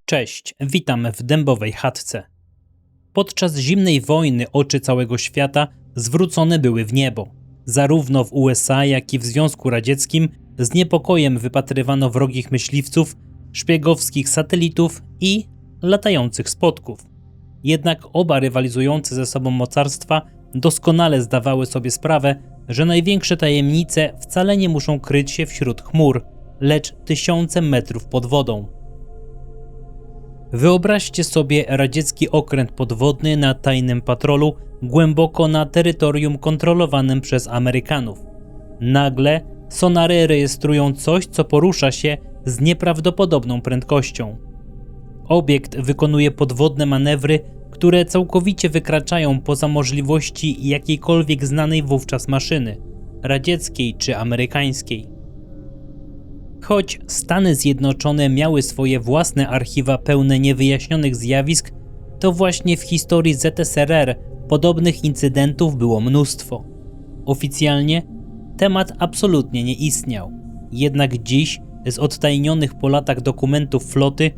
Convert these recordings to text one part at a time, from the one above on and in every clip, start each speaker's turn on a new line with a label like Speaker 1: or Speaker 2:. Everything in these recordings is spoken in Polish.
Speaker 1: Cześć, witam w dębowej chatce. Podczas zimnej wojny oczy całego świata zwrócone były w niebo. Zarówno w USA, jak i w Związku Radzieckim z niepokojem wypatrywano wrogich myśliwców, szpiegowskich satelitów i latających spotków. Jednak oba rywalizujące ze sobą mocarstwa doskonale zdawały sobie sprawę, że największe tajemnice wcale nie muszą kryć się wśród chmur, lecz tysiące metrów pod wodą. Wyobraźcie sobie radziecki okręt podwodny na tajnym patrolu głęboko na terytorium kontrolowanym przez Amerykanów. Nagle sonary rejestrują coś, co porusza się z nieprawdopodobną prędkością. Obiekt wykonuje podwodne manewry, które całkowicie wykraczają poza możliwości jakiejkolwiek znanej wówczas maszyny, radzieckiej czy amerykańskiej. Choć Stany Zjednoczone miały swoje własne archiwa pełne niewyjaśnionych zjawisk, to właśnie w historii ZSRR podobnych incydentów było mnóstwo. Oficjalnie temat absolutnie nie istniał. Jednak dziś z odtajnionych po latach dokumentów floty,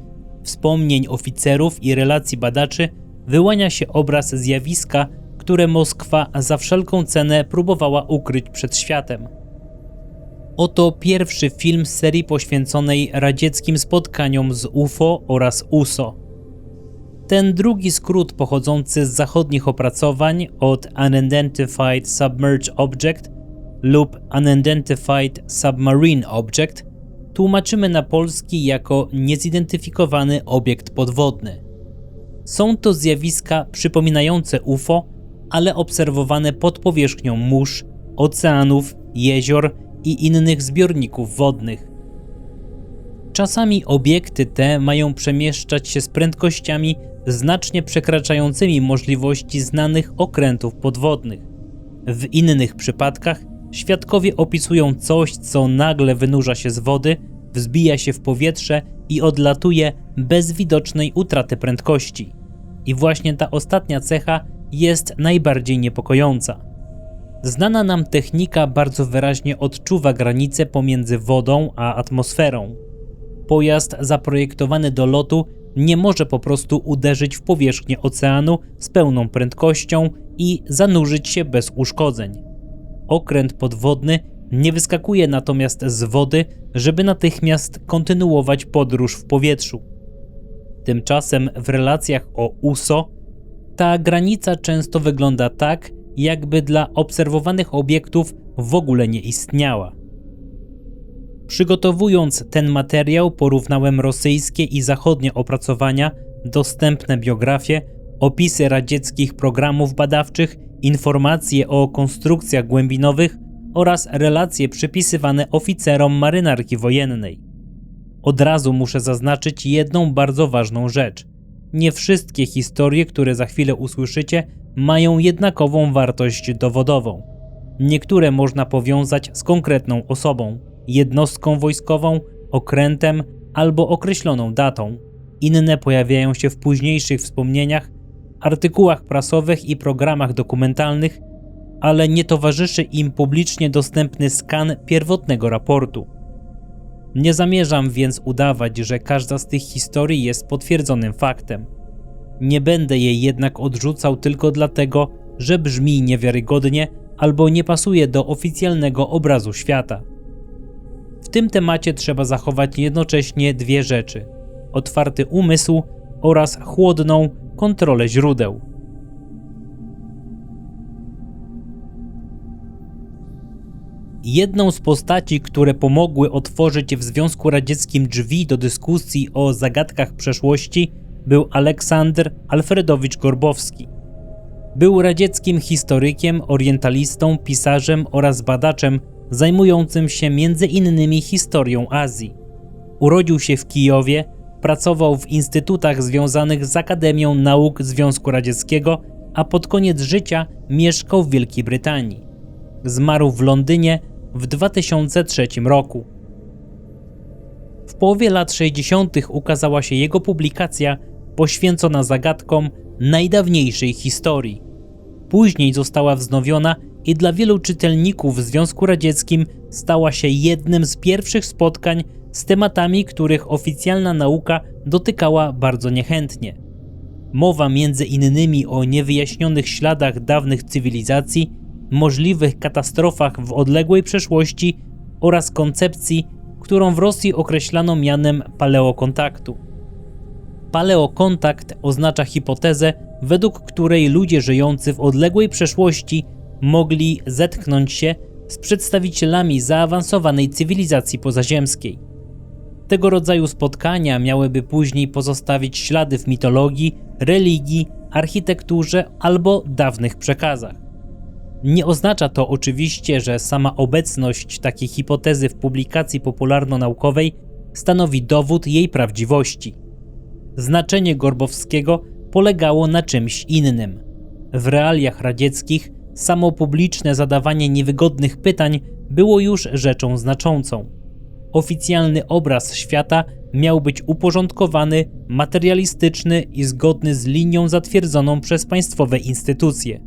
Speaker 1: wspomnień oficerów i relacji badaczy wyłania się obraz zjawiska, które Moskwa za wszelką cenę próbowała ukryć przed światem. Oto pierwszy film z serii poświęconej radzieckim spotkaniom z UFO oraz USO. Ten drugi skrót pochodzący z zachodnich opracowań od Unidentified Submerged Object lub Unidentified Submarine Object tłumaczymy na polski jako niezidentyfikowany obiekt podwodny. Są to zjawiska przypominające UFO, ale obserwowane pod powierzchnią mórz, oceanów, jezior i innych zbiorników wodnych. Czasami obiekty te mają przemieszczać się z prędkościami znacznie przekraczającymi możliwości znanych okrętów podwodnych. W innych przypadkach świadkowie opisują coś, co nagle wynurza się z wody, wzbija się w powietrze i odlatuje bez widocznej utraty prędkości. I właśnie ta ostatnia cecha jest najbardziej niepokojąca. Znana nam technika bardzo wyraźnie odczuwa granicę pomiędzy wodą a atmosferą. Pojazd zaprojektowany do lotu nie może po prostu uderzyć w powierzchnię oceanu z pełną prędkością i zanurzyć się bez uszkodzeń. Okręt podwodny nie wyskakuje natomiast z wody, żeby natychmiast kontynuować podróż w powietrzu. Tymczasem w relacjach o USO ta granica często wygląda tak, jakby dla obserwowanych obiektów w ogóle nie istniała. Przygotowując ten materiał, porównałem rosyjskie i zachodnie opracowania, dostępne biografie, opisy radzieckich programów badawczych, informacje o konstrukcjach głębinowych oraz relacje przypisywane oficerom marynarki wojennej. Od razu muszę zaznaczyć jedną bardzo ważną rzecz. Nie wszystkie historie, które za chwilę usłyszycie, mają jednakową wartość dowodową. Niektóre można powiązać z konkretną osobą, jednostką wojskową, okrętem albo określoną datą. Inne pojawiają się w późniejszych wspomnieniach, artykułach prasowych i programach dokumentalnych, ale nie towarzyszy im publicznie dostępny skan pierwotnego raportu. Nie zamierzam więc udawać, że każda z tych historii jest potwierdzonym faktem. Nie będę jej jednak odrzucał tylko dlatego, że brzmi niewiarygodnie albo nie pasuje do oficjalnego obrazu świata. W tym temacie trzeba zachować jednocześnie dwie rzeczy: otwarty umysł oraz chłodną kontrolę źródeł. Jedną z postaci, które pomogły otworzyć w Związku Radzieckim drzwi do dyskusji o zagadkach przeszłości, był Aleksandr Alfredowicz Gorbowski. Był radzieckim historykiem, orientalistą, pisarzem oraz badaczem zajmującym się m.in. historią Azji. Urodził się w Kijowie, pracował w instytutach związanych z Akademią Nauk Związku Radzieckiego, a pod koniec życia mieszkał w Wielkiej Brytanii. Zmarł w Londynie w 2003 roku. W połowie lat 60. ukazała się jego publikacja poświęcona zagadkom najdawniejszej historii. Później została wznowiona i dla wielu czytelników w Związku Radzieckim stała się jednym z pierwszych spotkań z tematami, których oficjalna nauka dotykała bardzo niechętnie. Mowa między innymi o niewyjaśnionych śladach dawnych cywilizacji, możliwych katastrofach w odległej przeszłości oraz koncepcji, którą w Rosji określano mianem paleokontaktu. Paleokontakt oznacza hipotezę, według której ludzie żyjący w odległej przeszłości mogli zetknąć się z przedstawicielami zaawansowanej cywilizacji pozaziemskiej. Tego rodzaju spotkania miałyby później pozostawić ślady w mitologii, religii, architekturze albo dawnych przekazach. Nie oznacza to oczywiście, że sama obecność takiej hipotezy w publikacji popularno-naukowej stanowi dowód jej prawdziwości. Znaczenie Gorbowskiego polegało na czymś innym. W realiach radzieckich samo publiczne zadawanie niewygodnych pytań było już rzeczą znaczącą. Oficjalny obraz świata miał być uporządkowany, materialistyczny i zgodny z linią zatwierdzoną przez państwowe instytucje.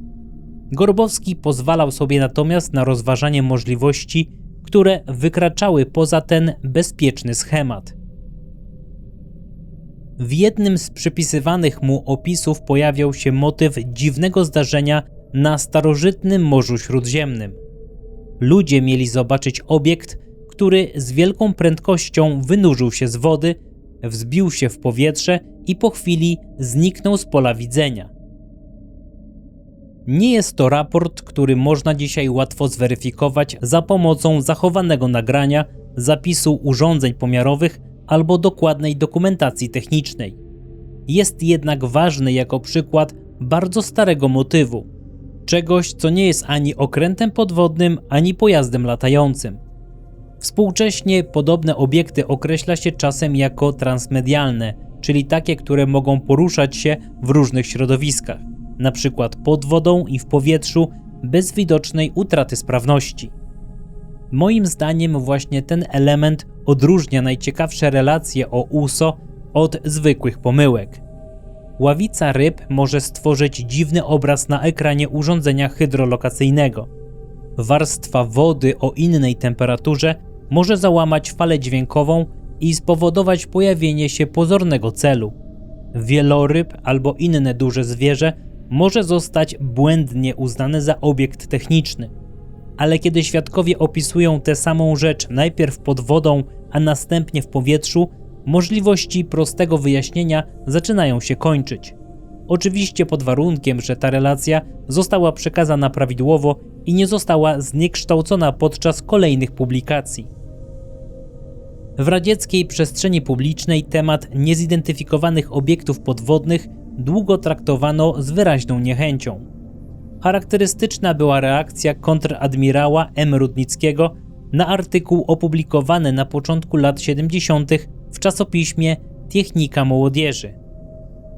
Speaker 1: Gorbowski pozwalał sobie natomiast na rozważanie możliwości, które wykraczały poza ten bezpieczny schemat. W jednym z przypisywanych mu opisów pojawiał się motyw dziwnego zdarzenia na starożytnym Morzu Śródziemnym. Ludzie mieli zobaczyć obiekt, który z wielką prędkością wynurzył się z wody, wzbił się w powietrze i po chwili zniknął z pola widzenia. Nie jest to raport, który można dzisiaj łatwo zweryfikować za pomocą zachowanego nagrania, zapisu urządzeń pomiarowych albo dokładnej dokumentacji technicznej. Jest jednak ważny jako przykład bardzo starego motywu, czegoś, co nie jest ani okrętem podwodnym, ani pojazdem latającym. Współcześnie podobne obiekty określa się czasem jako transmedialne, czyli takie, które mogą poruszać się w różnych środowiskach, np. pod wodą i w powietrzu, bez widocznej utraty sprawności. Moim zdaniem właśnie ten element odróżnia najciekawsze relacje o USO od zwykłych pomyłek. Ławica ryb może stworzyć dziwny obraz na ekranie urządzenia hydrolokacyjnego. Warstwa wody o innej temperaturze może załamać falę dźwiękową i spowodować pojawienie się pozornego celu. Wieloryb albo inne duże zwierzę może zostać błędnie uznane za obiekt techniczny. Ale kiedy świadkowie opisują tę samą rzecz najpierw pod wodą, a następnie w powietrzu, możliwości prostego wyjaśnienia zaczynają się kończyć. Oczywiście pod warunkiem, że ta relacja została przekazana prawidłowo i nie została zniekształcona podczas kolejnych publikacji. W radzieckiej przestrzeni publicznej temat niezidentyfikowanych obiektów podwodnych długo traktowano z wyraźną niechęcią. Charakterystyczna była reakcja kontradmirała M. Rudnickiego na artykuł opublikowany na początku lat 70. w czasopiśmie Technika Młodzieży,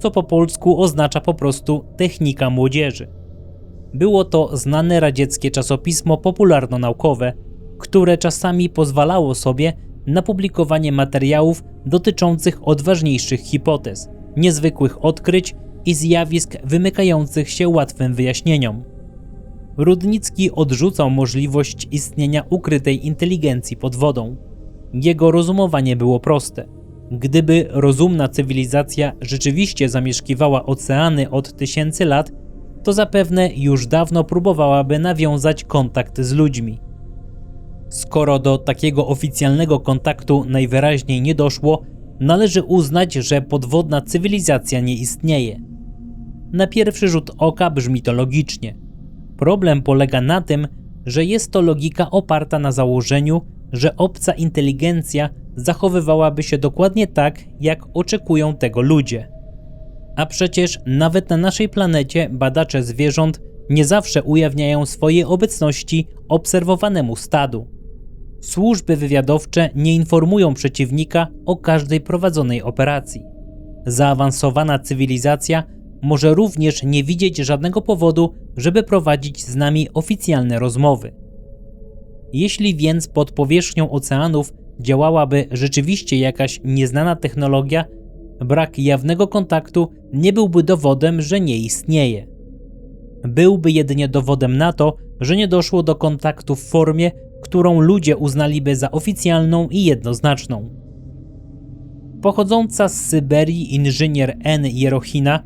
Speaker 1: co po polsku oznacza po prostu Technika Młodzieży. Było to znane radzieckie czasopismo popularno-naukowe, które czasami pozwalało sobie na publikowanie materiałów dotyczących odważniejszych hipotez, niezwykłych odkryć i zjawisk wymykających się łatwym wyjaśnieniom. Rudnicki odrzucał możliwość istnienia ukrytej inteligencji pod wodą. Jego rozumowanie było proste. Gdyby rozumna cywilizacja rzeczywiście zamieszkiwała oceany od tysięcy lat, to zapewne już dawno próbowałaby nawiązać kontakt z ludźmi. Skoro do takiego oficjalnego kontaktu najwyraźniej nie doszło, należy uznać, że podwodna cywilizacja nie istnieje. Na pierwszy rzut oka brzmi to logicznie. Problem polega na tym, że jest to logika oparta na założeniu, że obca inteligencja zachowywałaby się dokładnie tak, jak oczekują tego ludzie. A przecież nawet na naszej planecie badacze zwierząt nie zawsze ujawniają swojej obecności obserwowanemu stadu. Służby wywiadowcze nie informują przeciwnika o każdej prowadzonej operacji. Zaawansowana cywilizacja może również nie widzieć żadnego powodu, żeby prowadzić z nami oficjalne rozmowy. Jeśli więc pod powierzchnią oceanów działałaby rzeczywiście jakaś nieznana technologia, brak jawnego kontaktu nie byłby dowodem, że nie istnieje. Byłby jedynie dowodem na to, że nie doszło do kontaktu w formie, którą ludzie uznaliby za oficjalną i jednoznaczną. Pochodząca z Syberii inżynier N. Jerochina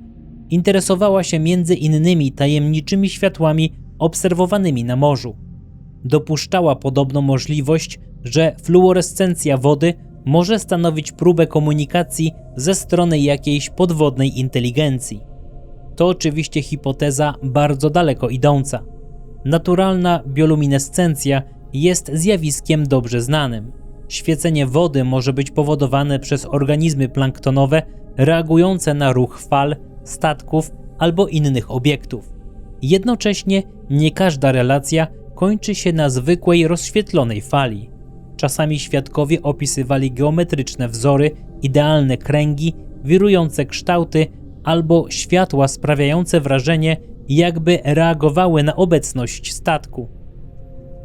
Speaker 1: interesowała się między innymi tajemniczymi światłami obserwowanymi na morzu. Dopuszczała podobną możliwość, że fluorescencja wody może stanowić próbę komunikacji ze strony jakiejś podwodnej inteligencji. To oczywiście hipoteza bardzo daleko idąca. Naturalna bioluminescencja jest zjawiskiem dobrze znanym. Świecenie wody może być powodowane przez organizmy planktonowe reagujące na ruch fal, statków albo innych obiektów. Jednocześnie nie każda relacja kończy się na zwykłej rozświetlonej fali. Czasami świadkowie opisywali geometryczne wzory, idealne kręgi, wirujące kształty albo światła sprawiające wrażenie, jakby reagowały na obecność statku.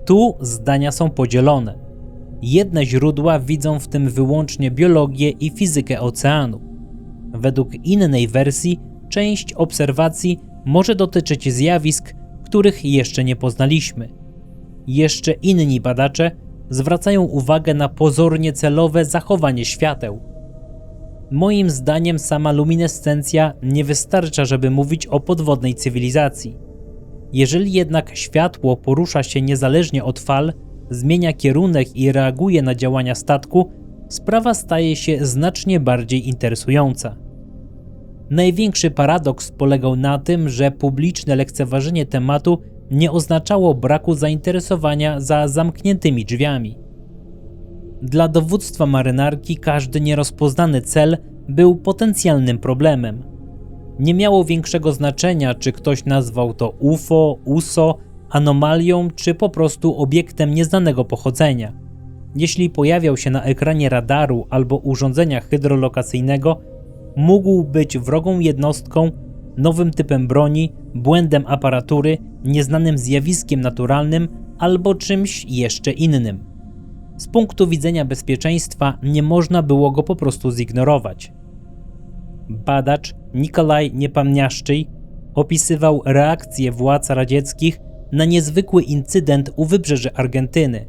Speaker 1: Tu zdania są podzielone. Jedne źródła widzą w tym wyłącznie biologię i fizykę oceanu. Według innej wersji część obserwacji może dotyczyć zjawisk, których jeszcze nie poznaliśmy. Jeszcze inni badacze zwracają uwagę na pozornie celowe zachowanie świateł. Moim zdaniem sama luminescencja nie wystarcza, żeby mówić o podwodnej cywilizacji. Jeżeli jednak światło porusza się niezależnie od fal, zmienia kierunek i reaguje na działania statku, sprawa staje się znacznie bardziej interesująca. Największy paradoks polegał na tym, że publiczne lekceważenie tematu nie oznaczało braku zainteresowania za zamkniętymi drzwiami. Dla dowództwa marynarki każdy nierozpoznany cel był potencjalnym problemem. Nie miało większego znaczenia, czy ktoś nazwał to UFO, USO, anomalią, czy po prostu obiektem nieznanego pochodzenia. Jeśli pojawiał się na ekranie radaru albo urządzenia hydrolokacyjnego, mógł być wrogą jednostką, nowym typem broni, błędem aparatury, nieznanym zjawiskiem naturalnym albo czymś jeszcze innym. Z punktu widzenia bezpieczeństwa nie można było go po prostu zignorować. Badacz Nikolaj Niepamniaszczyj opisywał reakcję władz radzieckich na niezwykły incydent u wybrzeży Argentyny.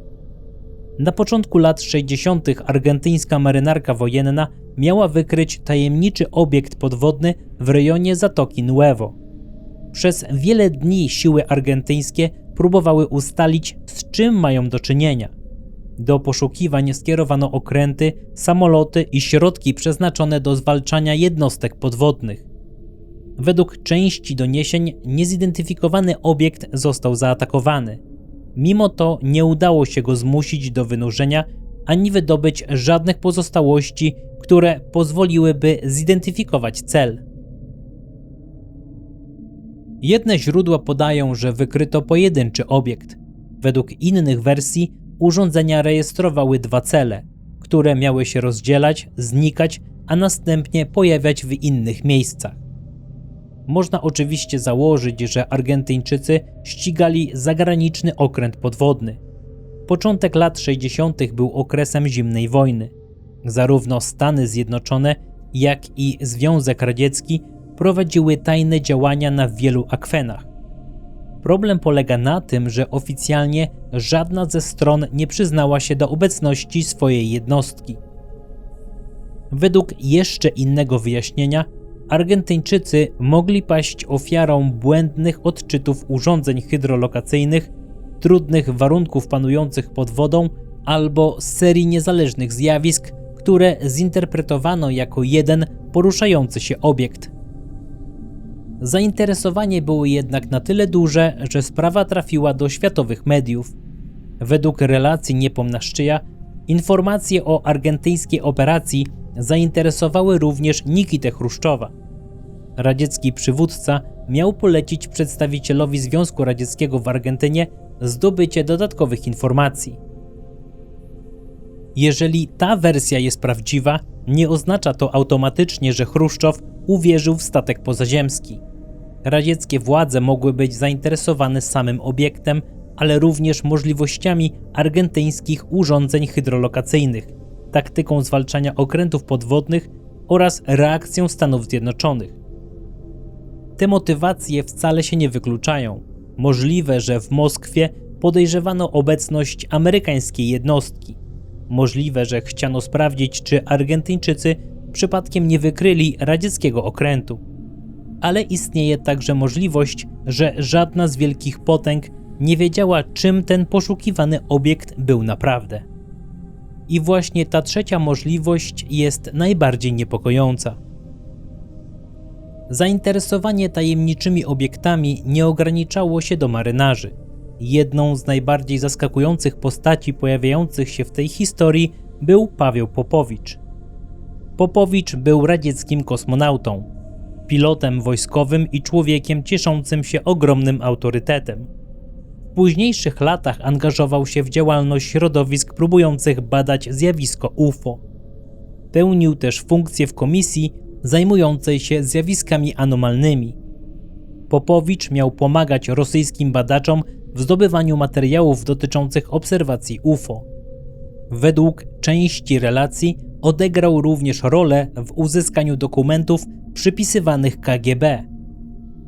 Speaker 1: Na początku lat 60. argentyńska marynarka wojenna miała wykryć tajemniczy obiekt podwodny w rejonie Zatoki Nuevo. Przez wiele dni siły argentyńskie próbowały ustalić, z czym mają do czynienia. Do poszukiwań skierowano okręty, samoloty i środki przeznaczone do zwalczania jednostek podwodnych. Według części doniesień niezidentyfikowany obiekt został zaatakowany. Mimo to nie udało się go zmusić do wynurzenia ani wydobyć żadnych pozostałości, które pozwoliłyby zidentyfikować cel. Jedne źródła podają, że wykryto pojedynczy obiekt. Według innych wersji urządzenia rejestrowały dwa cele, które miały się rozdzielać, znikać, a następnie pojawiać w innych miejscach. Można oczywiście założyć, że Argentyńczycy ścigali zagraniczny okręt podwodny. Początek lat 60. był okresem zimnej wojny. Zarówno Stany Zjednoczone, jak i Związek Radziecki prowadziły tajne działania na wielu akwenach. Problem polega na tym, że oficjalnie żadna ze stron nie przyznała się do obecności swojej jednostki. Według jeszcze innego wyjaśnienia, Argentyńczycy mogli paść ofiarą błędnych odczytów urządzeń hydrolokacyjnych, trudnych warunków panujących pod wodą albo serii niezależnych zjawisk, które zinterpretowano jako jeden poruszający się obiekt. Zainteresowanie było jednak na tyle duże, że sprawa trafiła do światowych mediów. Według relacji Niepomniaszczyja informacje o argentyńskiej operacji zainteresowały również Nikitę Chruszczowa. Radziecki przywódca miał polecić przedstawicielowi Związku Radzieckiego w Argentynie zdobycie dodatkowych informacji. Jeżeli ta wersja jest prawdziwa, nie oznacza to automatycznie, że Chruszczow uwierzył w statek pozaziemski. Radzieckie władze mogły być zainteresowane samym obiektem, ale również możliwościami argentyńskich urządzeń hydrolokacyjnych, taktyką zwalczania okrętów podwodnych oraz reakcją Stanów Zjednoczonych. Te motywacje wcale się nie wykluczają. Możliwe, że w Moskwie podejrzewano obecność amerykańskiej jednostki. Możliwe, że chciano sprawdzić, czy Argentyńczycy przypadkiem nie wykryli radzieckiego okrętu. Ale istnieje także możliwość, że żadna z wielkich potęg nie wiedziała, czym ten poszukiwany obiekt był naprawdę. I właśnie ta trzecia możliwość jest najbardziej niepokojąca. Zainteresowanie tajemniczymi obiektami nie ograniczało się do marynarzy. Jedną z najbardziej zaskakujących postaci pojawiających się w tej historii był Paweł Popowicz. Popowicz był radzieckim kosmonautą, pilotem wojskowym i człowiekiem cieszącym się ogromnym autorytetem. W późniejszych latach angażował się w działalność środowisk próbujących badać zjawisko UFO. Pełnił też funkcję w komisji zajmującej się zjawiskami anomalnymi. Popowicz miał pomagać rosyjskim badaczom w zdobywaniu materiałów dotyczących obserwacji UFO. Według części relacji odegrał również rolę w uzyskaniu dokumentów przypisywanych KGB.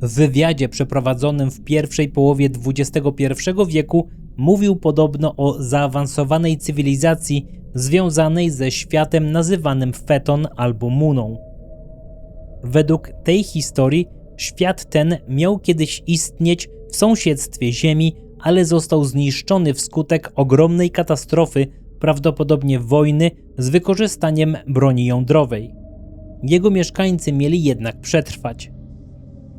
Speaker 1: W wywiadzie przeprowadzonym w pierwszej połowie XXI wieku mówił podobno o zaawansowanej cywilizacji związanej ze światem nazywanym Feton albo Muną. Według tej historii świat ten miał kiedyś istnieć w sąsiedztwie Ziemi, ale został zniszczony wskutek ogromnej katastrofy, prawdopodobnie wojny z wykorzystaniem broni jądrowej. Jego mieszkańcy mieli jednak przetrwać.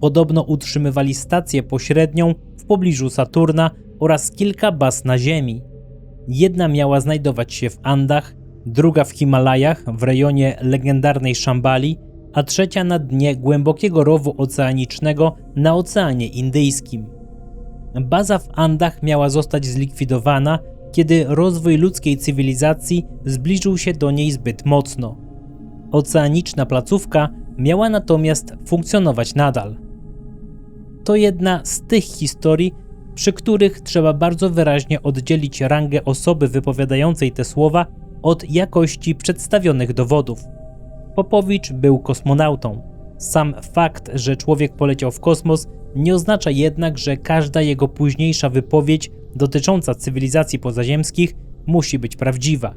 Speaker 1: Podobno utrzymywali stację pośrednią w pobliżu Saturna oraz kilka baz na Ziemi. Jedna miała znajdować się w Andach, druga w Himalajach w rejonie legendarnej Szambali, a trzecia na dnie głębokiego rowu oceanicznego na Oceanie Indyjskim. Baza w Andach miała zostać zlikwidowana, kiedy rozwój ludzkiej cywilizacji zbliżył się do niej zbyt mocno. Oceaniczna placówka miała natomiast funkcjonować nadal. To jedna z tych historii, przy których trzeba bardzo wyraźnie oddzielić rangę osoby wypowiadającej te słowa od jakości przedstawionych dowodów. Popowicz był kosmonautą. Sam fakt, że człowiek poleciał w kosmos, nie oznacza jednak, że każda jego późniejsza wypowiedź dotycząca cywilizacji pozaziemskich musi być prawdziwa.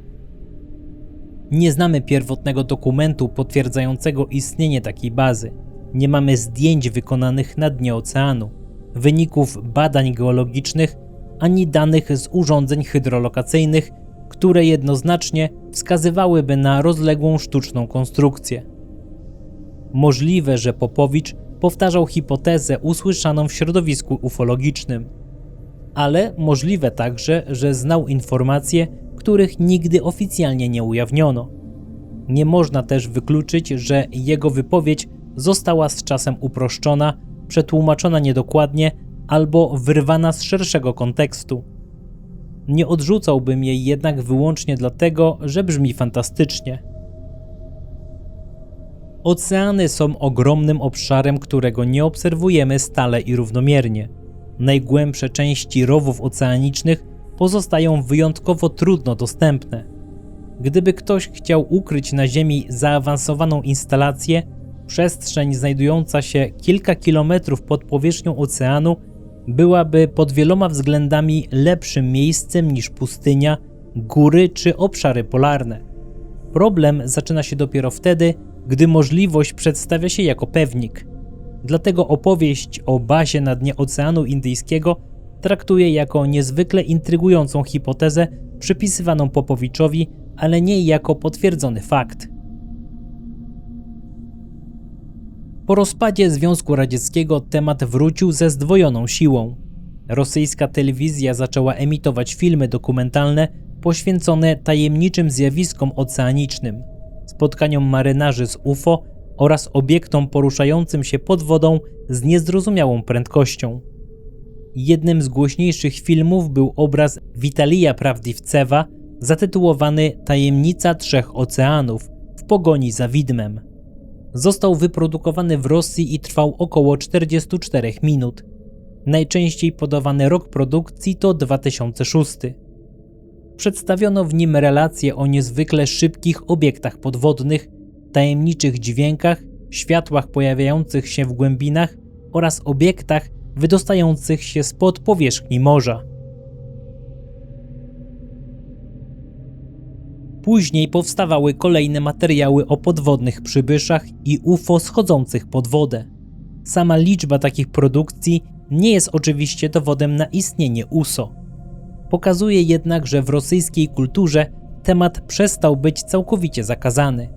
Speaker 1: Nie znamy pierwotnego dokumentu potwierdzającego istnienie takiej bazy. Nie mamy zdjęć wykonanych na dnie oceanu, wyników badań geologicznych, ani danych z urządzeń hydrolokacyjnych, które jednoznacznie wskazywałyby na rozległą sztuczną konstrukcję. Możliwe, że Popowicz powtarzał hipotezę usłyszaną w środowisku ufologicznym, ale możliwe także, że znał informacje, których nigdy oficjalnie nie ujawniono. Nie można też wykluczyć, że jego wypowiedź została z czasem uproszczona, przetłumaczona niedokładnie albo wyrwana z szerszego kontekstu. Nie odrzucałbym jej jednak wyłącznie dlatego, że brzmi fantastycznie. Oceany są ogromnym obszarem, którego nie obserwujemy stale i równomiernie. Najgłębsze części rowów oceanicznych pozostają wyjątkowo trudno dostępne. Gdyby ktoś chciał ukryć na Ziemi zaawansowaną instalację, przestrzeń znajdująca się kilka kilometrów pod powierzchnią oceanu byłaby pod wieloma względami lepszym miejscem niż pustynia, góry czy obszary polarne. Problem zaczyna się dopiero wtedy, gdy możliwość przedstawia się jako pewnik. Dlatego opowieść o bazie na dnie Oceanu Indyjskiego traktuję jako niezwykle intrygującą hipotezę przypisywaną Popowiczowi, ale nie jako potwierdzony fakt. Po rozpadzie Związku Radzieckiego temat wrócił ze zdwojoną siłą. Rosyjska telewizja zaczęła emitować filmy dokumentalne poświęcone tajemniczym zjawiskom oceanicznym, spotkaniom marynarzy z UFO oraz obiektom poruszającym się pod wodą z niezrozumiałą prędkością. Jednym z głośniejszych filmów był obraz Witalija Prawdiwcewa zatytułowany Tajemnica trzech oceanów w pogoni za widmem. Został wyprodukowany w Rosji i trwał około 44 minut. Najczęściej podawany rok produkcji to 2006. Przedstawiono w nim relacje o niezwykle szybkich obiektach podwodnych, tajemniczych dźwiękach, światłach pojawiających się w głębinach oraz obiektach wydostających się spod powierzchni morza. Później powstawały kolejne materiały o podwodnych przybyszach i UFO schodzących pod wodę. Sama liczba takich produkcji nie jest oczywiście dowodem na istnienie USO. Pokazuje jednak, że w rosyjskiej kulturze temat przestał być całkowicie zakazany.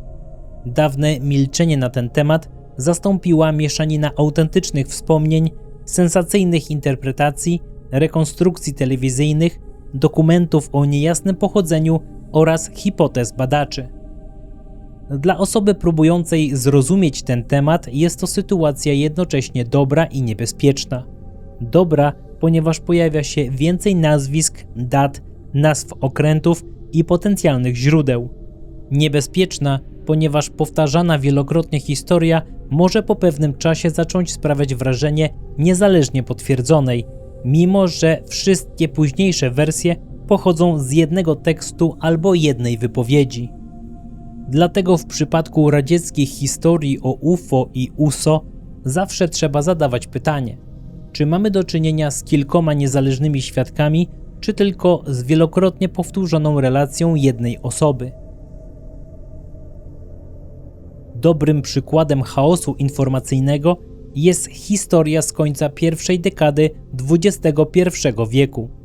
Speaker 1: Dawne milczenie na ten temat zastąpiła mieszanina autentycznych wspomnień, sensacyjnych interpretacji, rekonstrukcji telewizyjnych, dokumentów o niejasnym pochodzeniu oraz hipotez badaczy. Dla osoby próbującej zrozumieć ten temat jest to sytuacja jednocześnie dobra i niebezpieczna. Dobra, ponieważ pojawia się więcej nazwisk, dat, nazw okrętów i potencjalnych źródeł. Niebezpieczna, ponieważ powtarzana wielokrotnie historia może po pewnym czasie zacząć sprawiać wrażenie niezależnie potwierdzonej, mimo że wszystkie późniejsze wersje pochodzą z jednego tekstu albo jednej wypowiedzi. Dlatego w przypadku radzieckich historii o UFO i USO zawsze trzeba zadawać pytanie, czy mamy do czynienia z kilkoma niezależnymi świadkami, czy tylko z wielokrotnie powtórzoną relacją jednej osoby. Dobrym przykładem chaosu informacyjnego jest historia z końca pierwszej dekady XXI wieku.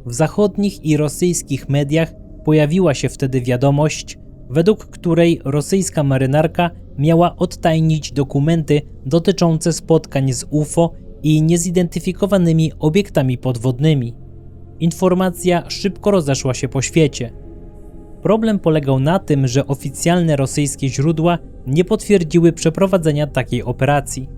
Speaker 1: W zachodnich i rosyjskich mediach pojawiła się wtedy wiadomość, według której rosyjska marynarka miała odtajnić dokumenty dotyczące spotkań z UFO i niezidentyfikowanymi obiektami podwodnymi. Informacja szybko rozeszła się po świecie. Problem polegał na tym, że oficjalne rosyjskie źródła nie potwierdziły przeprowadzenia takiej operacji.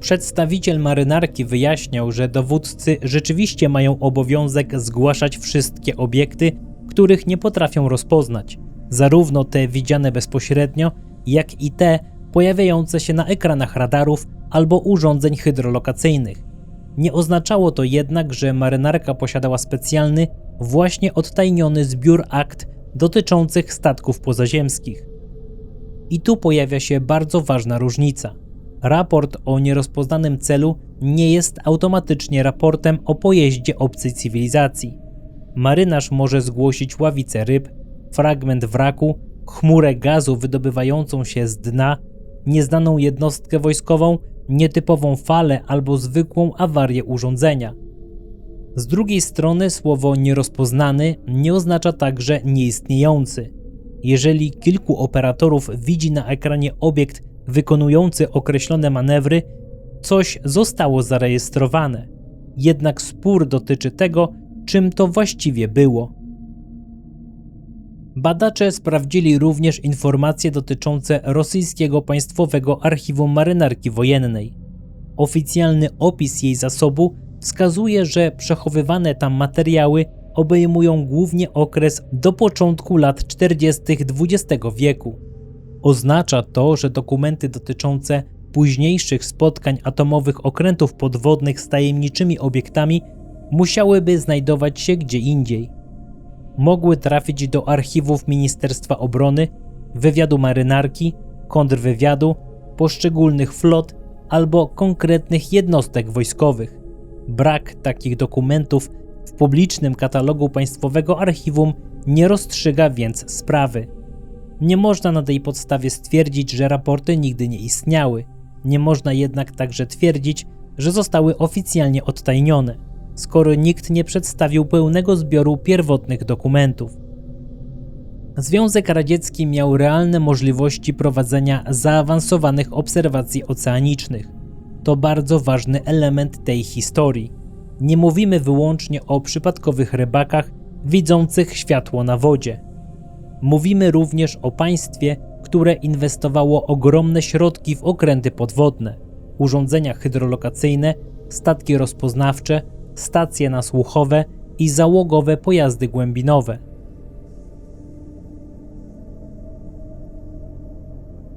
Speaker 1: Przedstawiciel marynarki wyjaśniał, że dowódcy rzeczywiście mają obowiązek zgłaszać wszystkie obiekty, których nie potrafią rozpoznać, zarówno te widziane bezpośrednio, jak i te pojawiające się na ekranach radarów albo urządzeń hydrolokacyjnych. Nie oznaczało to jednak, że marynarka posiadała specjalny, właśnie odtajniony zbiór akt dotyczących statków pozaziemskich. I tu pojawia się bardzo ważna różnica. Raport o nierozpoznanym celu nie jest automatycznie raportem o pojeździe obcej cywilizacji. Marynarz może zgłosić ławicę ryb, fragment wraku, chmurę gazu wydobywającą się z dna, nieznaną jednostkę wojskową, nietypową falę albo zwykłą awarię urządzenia. Z drugiej strony słowo nierozpoznany nie oznacza także nieistniejący. Jeżeli kilku operatorów widzi na ekranie obiekt wykonujący określone manewry, coś zostało zarejestrowane. Jednak spór dotyczy tego, czym to właściwie było. Badacze sprawdzili również informacje dotyczące rosyjskiego Państwowego Archiwum Marynarki Wojennej. Oficjalny opis jej zasobu wskazuje, że przechowywane tam materiały obejmują głównie okres do początku lat 40. XX wieku. Oznacza to, że dokumenty dotyczące późniejszych spotkań atomowych okrętów podwodnych z tajemniczymi obiektami musiałyby znajdować się gdzie indziej. Mogły trafić do archiwów Ministerstwa Obrony, wywiadu marynarki, kontrwywiadu, poszczególnych flot albo konkretnych jednostek wojskowych. Brak takich dokumentów w publicznym katalogu Państwowego Archiwum nie rozstrzyga więc sprawy. Nie można na tej podstawie stwierdzić, że raporty nigdy nie istniały. Nie można jednak także twierdzić, że zostały oficjalnie odtajnione, skoro nikt nie przedstawił pełnego zbioru pierwotnych dokumentów. Związek Radziecki miał realne możliwości prowadzenia zaawansowanych obserwacji oceanicznych. To bardzo ważny element tej historii. Nie mówimy wyłącznie o przypadkowych rybakach widzących światło na wodzie. Mówimy również o państwie, które inwestowało ogromne środki w okręty podwodne, urządzenia hydrolokacyjne, statki rozpoznawcze, stacje nasłuchowe i załogowe pojazdy głębinowe.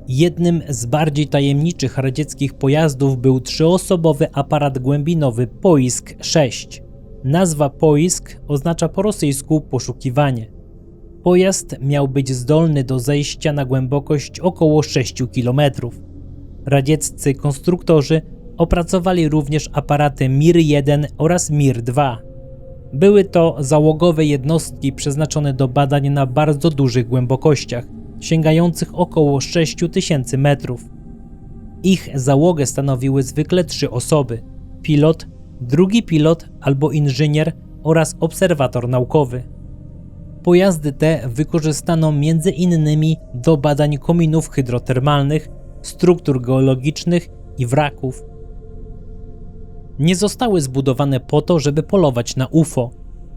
Speaker 1: Jednym z bardziej tajemniczych radzieckich pojazdów był trzyosobowy aparat głębinowy Poisk-6. Nazwa Poisk oznacza po rosyjsku poszukiwanie. Pojazd miał być zdolny do zejścia na głębokość około 6 km. Radzieccy konstruktorzy opracowali również aparaty Mir-1 oraz Mir-2. Były to załogowe jednostki przeznaczone do badań na bardzo dużych głębokościach, sięgających około 6000 metrów. Ich załogę stanowiły zwykle 3 osoby: pilot, drugi pilot albo inżynier oraz obserwator naukowy. Pojazdy te wykorzystano m.in. do badań kominów hydrotermalnych, struktur geologicznych i wraków. Nie zostały zbudowane po to, żeby polować na UFO.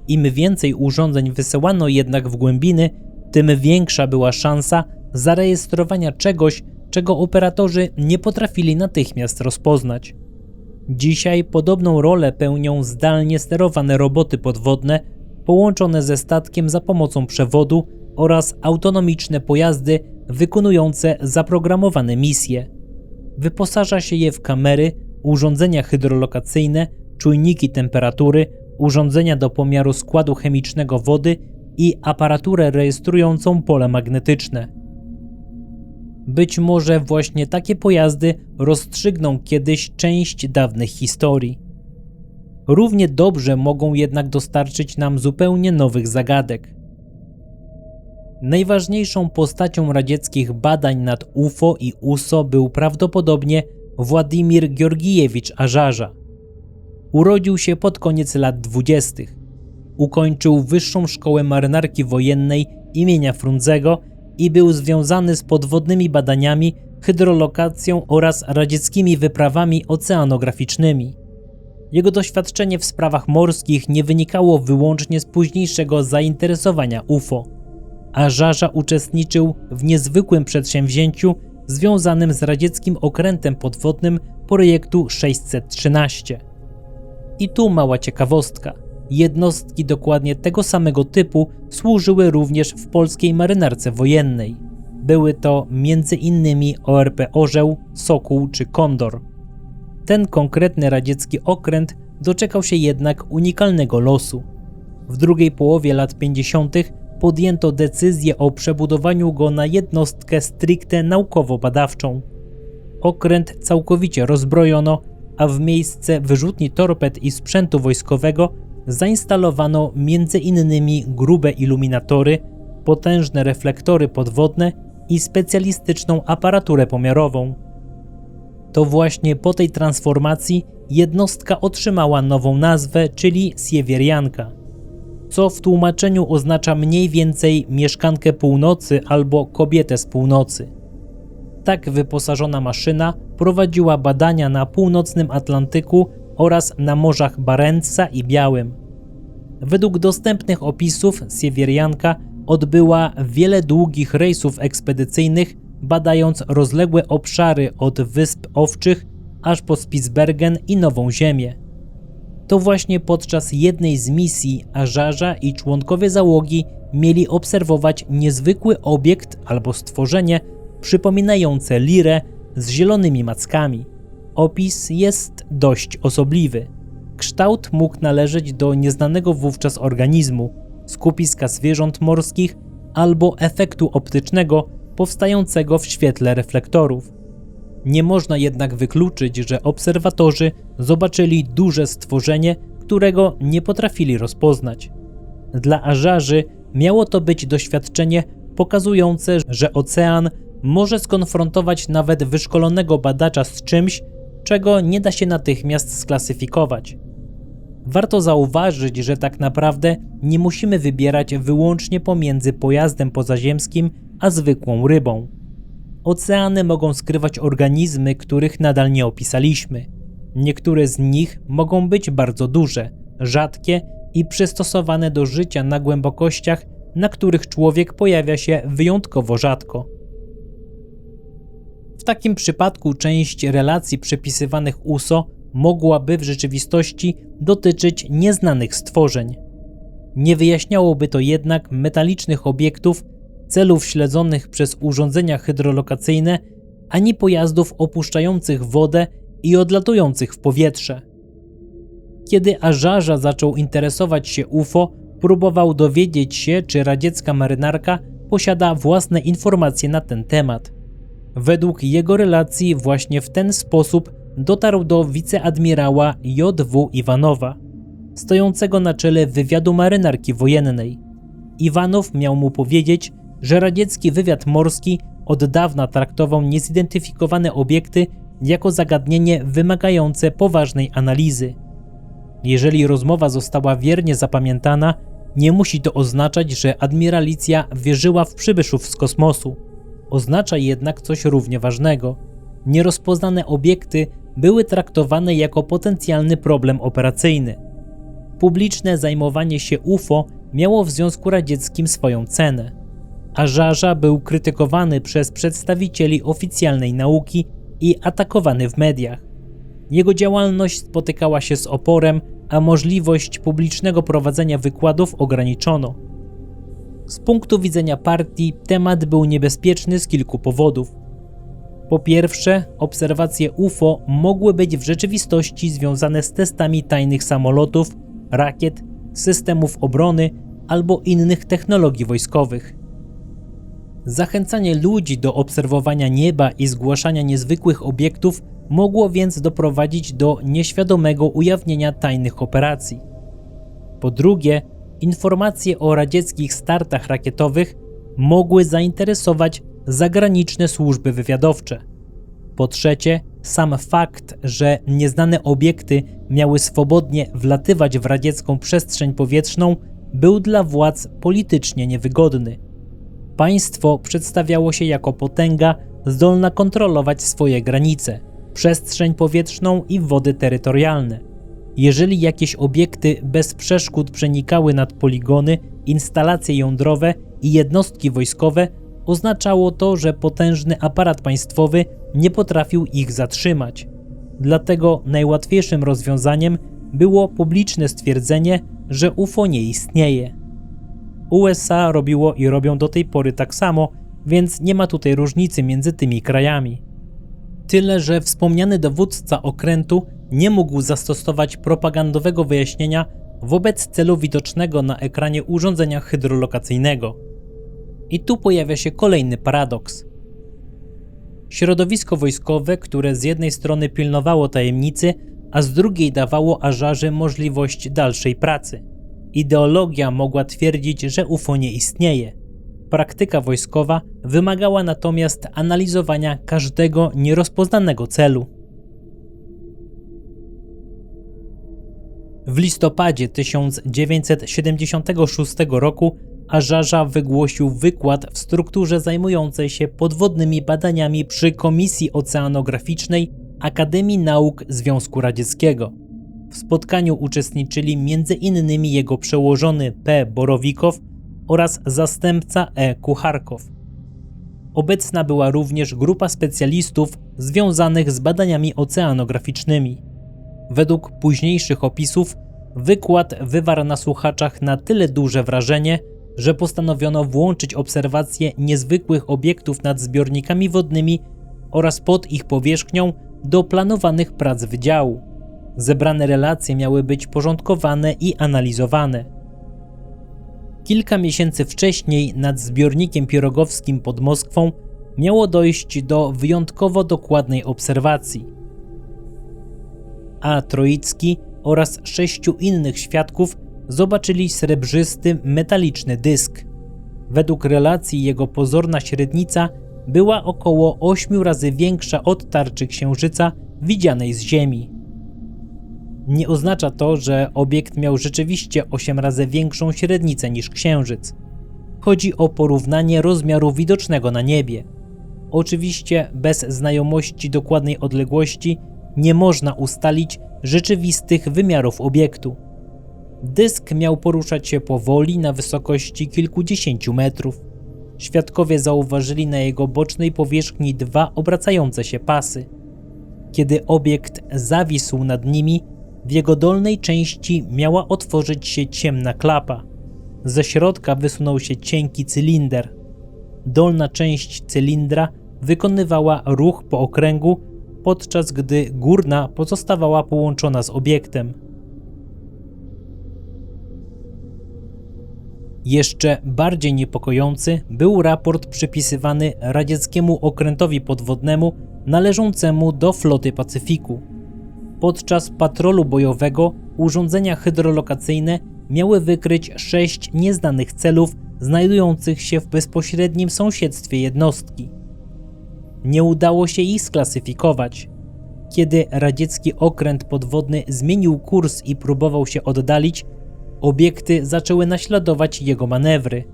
Speaker 1: Im więcej urządzeń wysyłano jednak w głębiny, tym większa była szansa zarejestrowania czegoś, czego operatorzy nie potrafili natychmiast rozpoznać. Dzisiaj podobną rolę pełnią zdalnie sterowane roboty podwodne, połączone ze statkiem za pomocą przewodu oraz autonomiczne pojazdy wykonujące zaprogramowane misje. Wyposaża się je w kamery, urządzenia hydrolokacyjne, czujniki temperatury, urządzenia do pomiaru składu chemicznego wody i aparaturę rejestrującą pole magnetyczne. Być może właśnie takie pojazdy rozstrzygną kiedyś część dawnych historii. Równie dobrze mogą jednak dostarczyć nam zupełnie nowych zagadek. Najważniejszą postacią radzieckich badań nad UFO i USO był prawdopodobnie Władimir Georgijewicz Ażarza. Urodził się pod koniec lat 20. Ukończył Wyższą Szkołę Marynarki Wojennej imienia Frundzego i był związany z podwodnymi badaniami, hydrolokacją oraz radzieckimi wyprawami oceanograficznymi. Jego doświadczenie w sprawach morskich nie wynikało wyłącznie z późniejszego zainteresowania UFO. Ażarza uczestniczył w niezwykłym przedsięwzięciu związanym z radzieckim okrętem podwodnym projektu 613. I tu mała ciekawostka. Jednostki dokładnie tego samego typu służyły również w polskiej marynarce wojennej. Były to m.in. ORP Orzeł, Sokół czy Kondor. Ten konkretny radziecki okręt doczekał się jednak unikalnego losu. W drugiej połowie lat 50. podjęto decyzję o przebudowaniu go na jednostkę stricte naukowo-badawczą. Okręt całkowicie rozbrojono, a w miejsce wyrzutni torped i sprzętu wojskowego zainstalowano m.in. grube iluminatory, potężne reflektory podwodne i specjalistyczną aparaturę pomiarową. To właśnie po tej transformacji jednostka otrzymała nową nazwę, czyli Siewierianka, co w tłumaczeniu oznacza mniej więcej mieszkankę północy albo kobietę z północy. Tak wyposażona maszyna prowadziła badania na północnym Atlantyku oraz na morzach Barentsa i Białym. Według dostępnych opisów Siewierianka odbyła wiele długich rejsów ekspedycyjnych, badając rozległe obszary od Wysp Owczych aż po Spitsbergen i Nową Ziemię. To właśnie podczas jednej z misji Ażarza i członkowie załogi mieli obserwować niezwykły obiekt albo stworzenie przypominające lirę z zielonymi mackami. Opis jest dość osobliwy. Kształt mógł należeć do nieznanego wówczas organizmu, skupiska zwierząt morskich albo efektu optycznego powstającego w świetle reflektorów. Nie można jednak wykluczyć, że obserwatorzy zobaczyli duże stworzenie, którego nie potrafili rozpoznać. Dla Ażarzy miało to być doświadczenie pokazujące, że ocean może skonfrontować nawet wyszkolonego badacza z czymś, czego nie da się natychmiast sklasyfikować. Warto zauważyć, że tak naprawdę nie musimy wybierać wyłącznie pomiędzy pojazdem pozaziemskim a zwykłą rybą. Oceany mogą skrywać organizmy, których nadal nie opisaliśmy. Niektóre z nich mogą być bardzo duże, rzadkie i przystosowane do życia na głębokościach, na których człowiek pojawia się wyjątkowo rzadko. W takim przypadku część relacji przypisywanych USO mogłaby w rzeczywistości dotyczyć nieznanych stworzeń. Nie wyjaśniałoby to jednak metalicznych obiektów, celów śledzonych przez urządzenia hydrolokacyjne, ani pojazdów opuszczających wodę i odlatujących w powietrze. Kiedy Ażarza zaczął interesować się UFO, próbował dowiedzieć się, czy radziecka marynarka posiada własne informacje na ten temat. Według jego relacji właśnie w ten sposób dotarł do wiceadmirała J.W. Iwanowa. stojącego na czele wywiadu marynarki wojennej. Iwanow miał mu powiedzieć, że radziecki wywiad morski od dawna traktował niezidentyfikowane obiekty jako zagadnienie wymagające poważnej analizy. Jeżeli rozmowa została wiernie zapamiętana, nie musi to oznaczać, że admiralicja wierzyła w przybyszów z kosmosu. Oznacza jednak coś równie ważnego. Nierozpoznane obiekty były traktowane jako potencjalny problem operacyjny. Publiczne zajmowanie się UFO miało w Związku Radzieckim swoją cenę. A Żarza był krytykowany przez przedstawicieli oficjalnej nauki i atakowany w mediach. Jego działalność spotykała się z oporem, a możliwość publicznego prowadzenia wykładów ograniczono. Z punktu widzenia partii temat był niebezpieczny z kilku powodów. Po pierwsze, obserwacje UFO mogły być w rzeczywistości związane z testami tajnych samolotów, rakiet, systemów obrony albo innych technologii wojskowych. Zachęcanie ludzi do obserwowania nieba i zgłaszania niezwykłych obiektów mogło więc doprowadzić do nieświadomego ujawnienia tajnych operacji. Po drugie, informacje o radzieckich startach rakietowych mogły zainteresować zagraniczne służby wywiadowcze. Po trzecie, sam fakt, że nieznane obiekty miały swobodnie wlatywać w radziecką przestrzeń powietrzną, był dla władz politycznie niewygodny. Państwo przedstawiało się jako potęga zdolna kontrolować swoje granice, przestrzeń powietrzną i wody terytorialne. Jeżeli jakieś obiekty bez przeszkód przenikały nad poligony, instalacje jądrowe i jednostki wojskowe, oznaczało to, że potężny aparat państwowy nie potrafił ich zatrzymać. Dlatego najłatwiejszym rozwiązaniem było publiczne stwierdzenie, że UFO nie istnieje. USA robiło i robią do tej pory tak samo, więc nie ma tutaj różnicy między tymi krajami. Tyle, że wspomniany dowódca okrętu nie mógł zastosować propagandowego wyjaśnienia wobec celu widocznego na ekranie urządzenia hydrolokacyjnego. I tu pojawia się kolejny paradoks. Środowisko wojskowe, które z jednej strony pilnowało tajemnicy, a z drugiej dawało Ażarzy możliwość dalszej pracy. Ideologia mogła twierdzić, że UFO nie istnieje. Praktyka wojskowa wymagała natomiast analizowania każdego nierozpoznanego celu. W listopadzie 1976 roku Ażarza wygłosił wykład w strukturze zajmującej się podwodnymi badaniami przy Komisji Oceanograficznej Akademii Nauk Związku Radzieckiego. W spotkaniu uczestniczyli m.in. jego przełożony P. Borowikow oraz zastępca E. Kucharkow. Obecna była również grupa specjalistów związanych z badaniami oceanograficznymi. Według późniejszych opisów wykład wywarł na słuchaczach na tyle duże wrażenie, że postanowiono włączyć obserwacje niezwykłych obiektów nad zbiornikami wodnymi oraz pod ich powierzchnią do planowanych prac wydziału. Zebrane relacje miały być porządkowane i analizowane. Kilka miesięcy wcześniej nad zbiornikiem Pierogowskim pod Moskwą miało dojść do wyjątkowo dokładnej obserwacji. A. Troicki oraz 6 innych świadków zobaczyli srebrzysty, metaliczny dysk. Według relacji jego pozorna średnica była około 8 razy większa od tarczy Księżyca widzianej z Ziemi. Nie oznacza to, że obiekt miał rzeczywiście 8 razy większą średnicę niż Księżyc. Chodzi o porównanie rozmiaru widocznego na niebie. Oczywiście bez znajomości dokładnej odległości nie można ustalić rzeczywistych wymiarów obiektu. Dysk miał poruszać się powoli na wysokości kilkudziesięciu metrów. Świadkowie zauważyli na jego bocznej powierzchni 2 obracające się pasy. Kiedy obiekt zawisł nad nimi, w jego dolnej części miała otworzyć się ciemna klapa. Ze środka wysunął się cienki cylinder. Dolna część cylindra wykonywała ruch po okręgu, podczas gdy górna pozostawała połączona z obiektem. Jeszcze bardziej niepokojący był raport przypisywany radzieckiemu okrętowi podwodnemu należącemu do floty Pacyfiku. Podczas patrolu bojowego urządzenia hydrolokacyjne miały wykryć 6 nieznanych celów znajdujących się w bezpośrednim sąsiedztwie jednostki. Nie udało się ich sklasyfikować. Kiedy radziecki okręt podwodny zmienił kurs i próbował się oddalić, obiekty zaczęły naśladować jego manewry.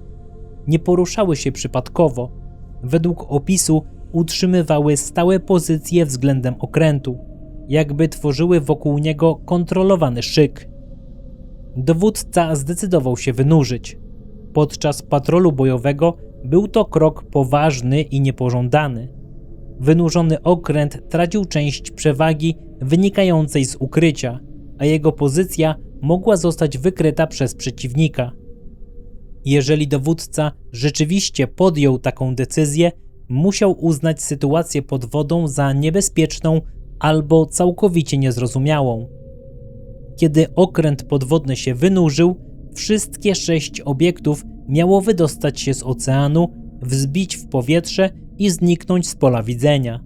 Speaker 1: Nie poruszały się przypadkowo. Według opisu utrzymywały stałe pozycje względem okrętu, jakby tworzyły wokół niego kontrolowany szyk. Dowódca zdecydował się wynurzyć. Podczas patrolu bojowego był to krok poważny i niepożądany. Wynurzony okręt tracił część przewagi wynikającej z ukrycia, a jego pozycja mogła zostać wykryta przez przeciwnika. Jeżeli dowódca rzeczywiście podjął taką decyzję, musiał uznać sytuację pod wodą za niebezpieczną albo całkowicie niezrozumiałą. Kiedy okręt podwodny się wynurzył, wszystkie 6 obiektów miało wydostać się z oceanu, wzbić w powietrze i zniknąć z pola widzenia.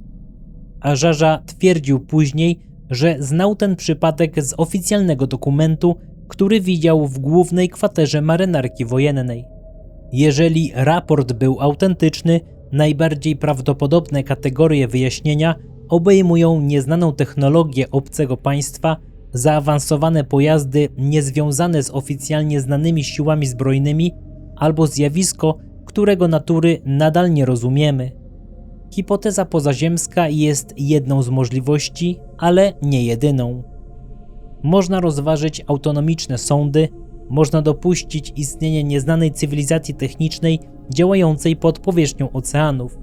Speaker 1: A Żarza twierdził później, że znał ten przypadek z oficjalnego dokumentu, który widział w głównej kwaterze marynarki wojennej. Jeżeli raport był autentyczny, najbardziej prawdopodobne kategorie wyjaśnienia obejmują nieznaną technologię obcego państwa, zaawansowane pojazdy niezwiązane z oficjalnie znanymi siłami zbrojnymi albo zjawisko, którego natury nadal nie rozumiemy. Hipoteza pozaziemska jest jedną z możliwości, ale nie jedyną. Można rozważyć autonomiczne sondy, można dopuścić istnienie nieznanej cywilizacji technicznej działającej pod powierzchnią oceanów.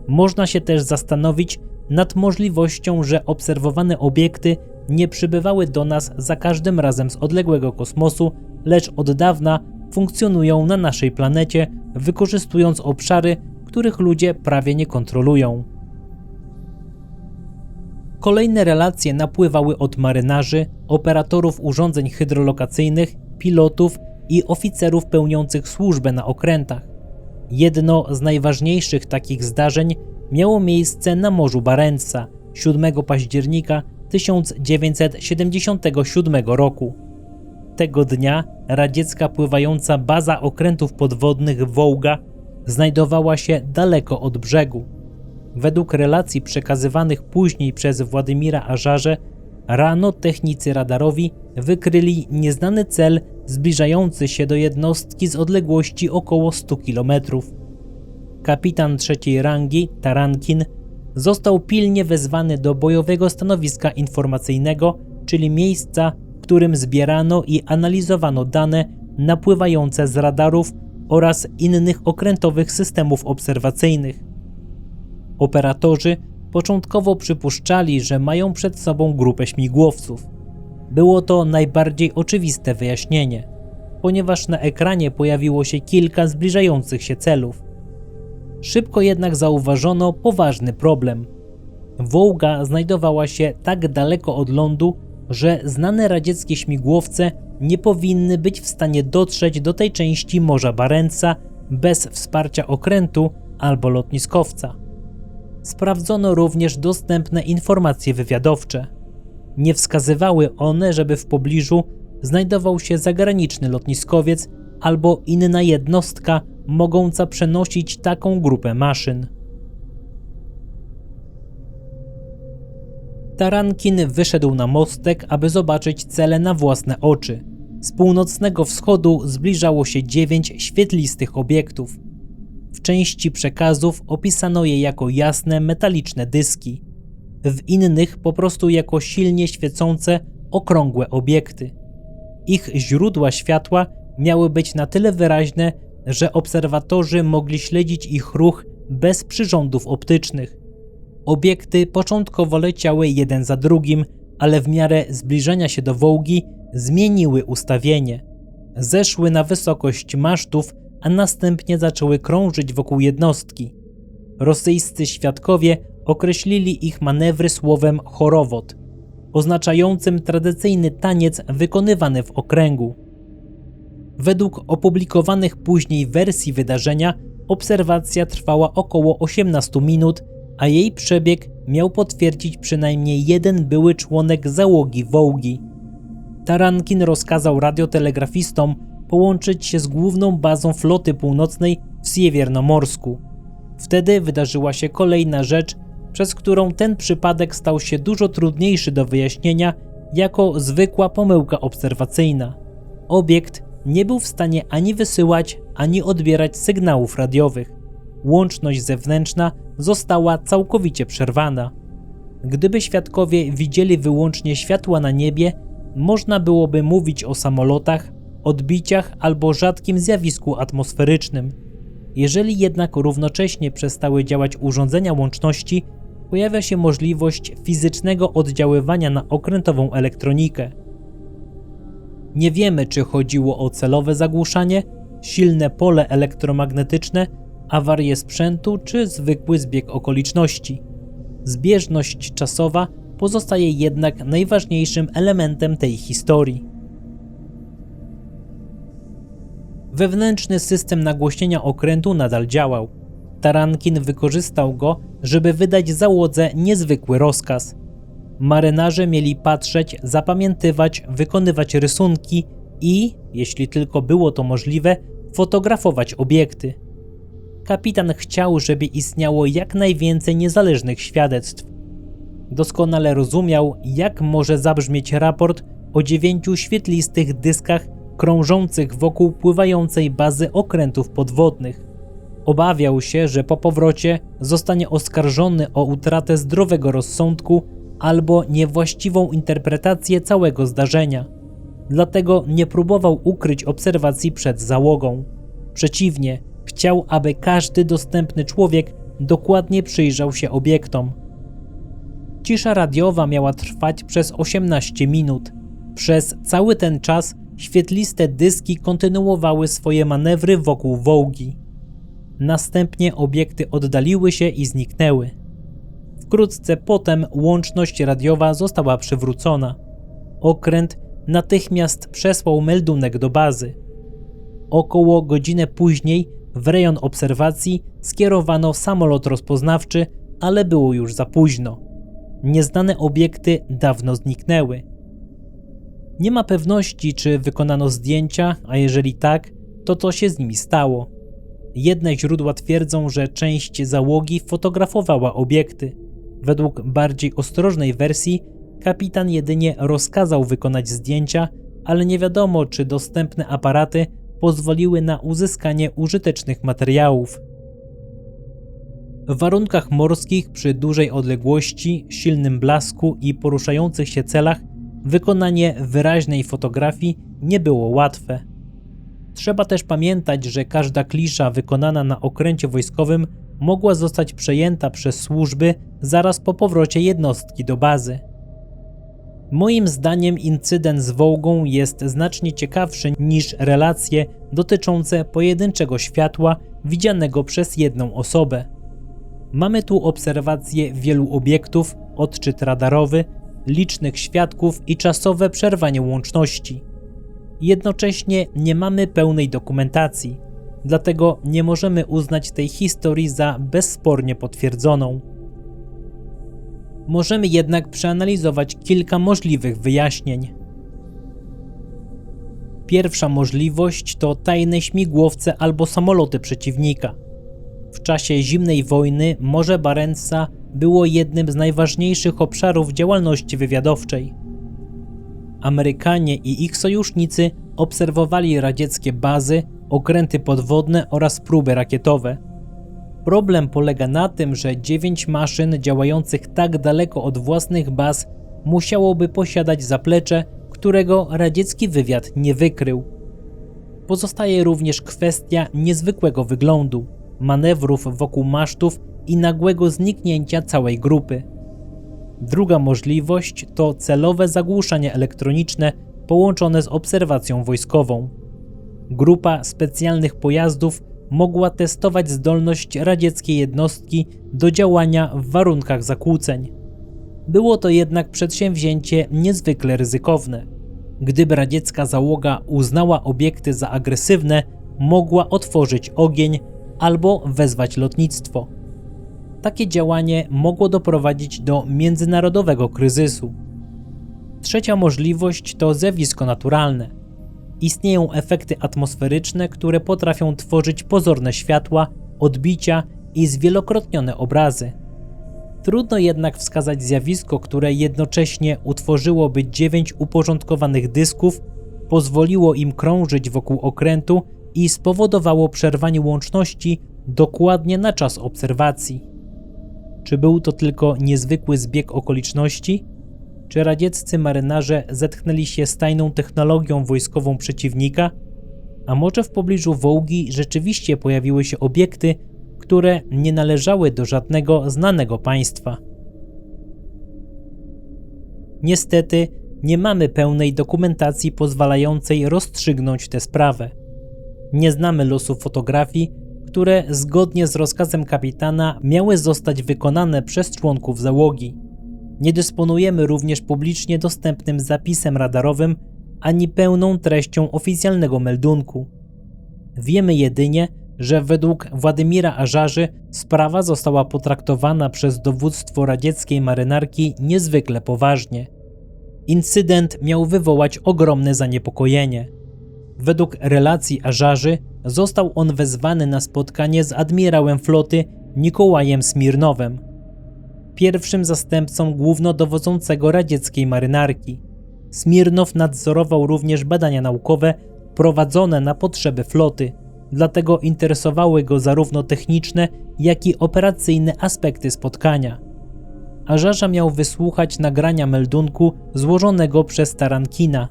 Speaker 1: Można się też zastanowić nad możliwością, że obserwowane obiekty nie przybywały do nas za każdym razem z odległego kosmosu, lecz od dawna funkcjonują na naszej planecie, wykorzystując obszary, których ludzie prawie nie kontrolują. Kolejne relacje napływały od marynarzy, operatorów urządzeń hydrolokacyjnych, pilotów i oficerów pełniących służbę na okrętach. Jedno z najważniejszych takich zdarzeń miało miejsce na Morzu Barentsa 7 października 1977 roku. Tego dnia radziecka pływająca baza okrętów podwodnych Wołga znajdowała się daleko od brzegu. Według relacji przekazywanych później przez Władimira Ażarze, rano technicy radarowi wykryli nieznany cel zbliżający się do jednostki z odległości około 100 km. Kapitan trzeciej rangi, Tarankin, został pilnie wezwany do bojowego stanowiska informacyjnego, czyli miejsca, w którym zbierano i analizowano dane napływające z radarów oraz innych okrętowych systemów obserwacyjnych. Operatorzy początkowo przypuszczali, że mają przed sobą grupę śmigłowców. Było to najbardziej oczywiste wyjaśnienie, ponieważ na ekranie pojawiło się kilka zbliżających się celów. Szybko jednak zauważono poważny problem. Wołga znajdowała się tak daleko od lądu, że znane radzieckie śmigłowce nie powinny być w stanie dotrzeć do tej części Morza Barentsa bez wsparcia okrętu albo lotniskowca. Sprawdzono również dostępne informacje wywiadowcze. Nie wskazywały one, żeby w pobliżu znajdował się zagraniczny lotniskowiec albo inna jednostka mogąca przenosić taką grupę maszyn. Tarankin wyszedł na mostek, aby zobaczyć cele na własne oczy. Z północnego wschodu zbliżało się 9 świetlistych obiektów. W części przekazów opisano je jako jasne, metaliczne dyski. W innych po prostu jako silnie świecące, okrągłe obiekty. Ich źródła światła miały być na tyle wyraźne, że obserwatorzy mogli śledzić ich ruch bez przyrządów optycznych. Obiekty początkowo leciały jeden za drugim, ale w miarę zbliżania się do Wołgi zmieniły ustawienie. Zeszły na wysokość masztów, a następnie zaczęły krążyć wokół jednostki. Rosyjscy świadkowie określili ich manewry słowem chorowod, oznaczającym tradycyjny taniec wykonywany w okręgu. Według opublikowanych później wersji wydarzenia obserwacja trwała około 18 minut a jej przebieg miał potwierdzić przynajmniej jeden były członek załogi Wołgi. Tarankin rozkazał radiotelegrafistom połączyć się z główną bazą floty północnej w Siewiernomorsku. Wtedy wydarzyła się kolejna rzecz, przez którą ten przypadek stał się dużo trudniejszy do wyjaśnienia jako zwykła pomyłka obserwacyjna. Obiekt nie był w stanie ani wysyłać, ani odbierać sygnałów radiowych. Łączność zewnętrzna została całkowicie przerwana. Gdyby świadkowie widzieli wyłącznie światła na niebie, można byłoby mówić o samolotach, odbiciach albo rzadkim zjawisku atmosferycznym. Jeżeli jednak równocześnie przestały działać urządzenia łączności, pojawia się możliwość fizycznego oddziaływania na okrętową elektronikę. Nie wiemy, czy chodziło o celowe zagłuszanie, silne pole elektromagnetyczne, awarię sprzętu czy zwykły zbieg okoliczności. Zbieżność czasowa pozostaje jednak najważniejszym elementem tej historii. Wewnętrzny system nagłośnienia okrętu nadal działał. Tarankin wykorzystał go, żeby wydać załodze niezwykły rozkaz. Marynarze mieli patrzeć, zapamiętywać, wykonywać rysunki i, jeśli tylko było to możliwe, fotografować obiekty. Kapitan chciał, żeby istniało jak najwięcej niezależnych świadectw. Doskonale rozumiał, jak może zabrzmieć raport o 9 świetlistych dyskach krążących wokół pływającej bazy okrętów podwodnych. Obawiał się, że po powrocie zostanie oskarżony o utratę zdrowego rozsądku albo niewłaściwą interpretację całego zdarzenia. Dlatego nie próbował ukryć obserwacji przed załogą. Przeciwnie, chciał, aby każdy dostępny człowiek dokładnie przyjrzał się obiektom. Cisza radiowa miała trwać przez 18 minut. Przez cały ten czas świetliste dyski kontynuowały swoje manewry wokół Wołgi. Następnie obiekty oddaliły się i zniknęły. Wkrótce potem łączność radiowa została przywrócona. Okręt natychmiast przesłał meldunek do bazy. Około godzinę później w rejon obserwacji skierowano samolot rozpoznawczy, ale było już za późno. Nieznane obiekty dawno zniknęły. Nie ma pewności, czy wykonano zdjęcia, a jeżeli tak, to co się z nimi stało. Jedne źródła twierdzą, że część załogi fotografowała obiekty. Według bardziej ostrożnej wersji kapitan jedynie rozkazał wykonać zdjęcia, ale nie wiadomo, czy dostępne aparaty pozwoliły na uzyskanie użytecznych materiałów. W warunkach morskich przy dużej odległości, silnym blasku i poruszających się celach wykonanie wyraźnej fotografii nie było łatwe. Trzeba też pamiętać, że każda klisza wykonana na okręcie wojskowym mogła zostać przejęta przez służby zaraz po powrocie jednostki do bazy. Moim zdaniem incydent z Wołgą jest znacznie ciekawszy niż relacje dotyczące pojedynczego światła widzianego przez jedną osobę. Mamy tu obserwacje wielu obiektów, odczyt radarowy, licznych świadków i czasowe przerwanie łączności. Jednocześnie nie mamy pełnej dokumentacji, dlatego nie możemy uznać tej historii za bezspornie potwierdzoną. Możemy jednak przeanalizować kilka możliwych wyjaśnień. Pierwsza możliwość to tajne śmigłowce albo samoloty przeciwnika. W czasie zimnej wojny Morze Barentsa było jednym z najważniejszych obszarów działalności wywiadowczej. Amerykanie i ich sojusznicy obserwowali radzieckie bazy, okręty podwodne oraz próby rakietowe. Problem polega na tym, że 9 maszyn działających tak daleko od własnych baz musiałoby posiadać zaplecze, którego radziecki wywiad nie wykrył. Pozostaje również kwestia niezwykłego wyglądu, manewrów wokół masztów i nagłego zniknięcia całej grupy. Druga możliwość to celowe zagłuszanie elektroniczne połączone z obserwacją wojskową. Grupa specjalnych pojazdów mogła testować zdolność radzieckiej jednostki do działania w warunkach zakłóceń. Było to jednak przedsięwzięcie niezwykle ryzykowne. Gdyby radziecka załoga uznała obiekty za agresywne, mogła otworzyć ogień albo wezwać lotnictwo. takie działanie mogło doprowadzić do międzynarodowego kryzysu. Trzecia możliwość to zjawisko naturalne. Istnieją efekty atmosferyczne, które potrafią tworzyć pozorne światła, odbicia i zwielokrotnione obrazy. Trudno jednak wskazać zjawisko, które jednocześnie utworzyłoby 9 uporządkowanych dysków, pozwoliło im krążyć wokół okrętu i spowodowało przerwanie łączności dokładnie na czas obserwacji. Czy był to tylko niezwykły zbieg okoliczności? Czy radzieccy marynarze zetknęli się z tajną technologią wojskową przeciwnika? A może w pobliżu Wołgi rzeczywiście pojawiły się obiekty, które nie należały do żadnego znanego państwa? Niestety, nie mamy pełnej dokumentacji pozwalającej rozstrzygnąć tę sprawę. Nie znamy losu fotografii, które zgodnie z rozkazem kapitana miały zostać wykonane przez członków załogi. Nie dysponujemy również publicznie dostępnym zapisem radarowym ani pełną treścią oficjalnego meldunku. Wiemy jedynie, że według Władimira Ażarzy sprawa została potraktowana przez dowództwo radzieckiej marynarki niezwykle poważnie. Incydent miał wywołać ogromne zaniepokojenie. Według relacji Ażarzy został on wezwany na spotkanie z admirałem floty Nikołajem Smirnowem, pierwszym zastępcą głównodowodzącego radzieckiej marynarki. Smirnow nadzorował również badania naukowe prowadzone na potrzeby floty, dlatego interesowały go zarówno techniczne, jak i operacyjne aspekty spotkania. Ażarza miał wysłuchać nagrania meldunku złożonego przez Tarankina.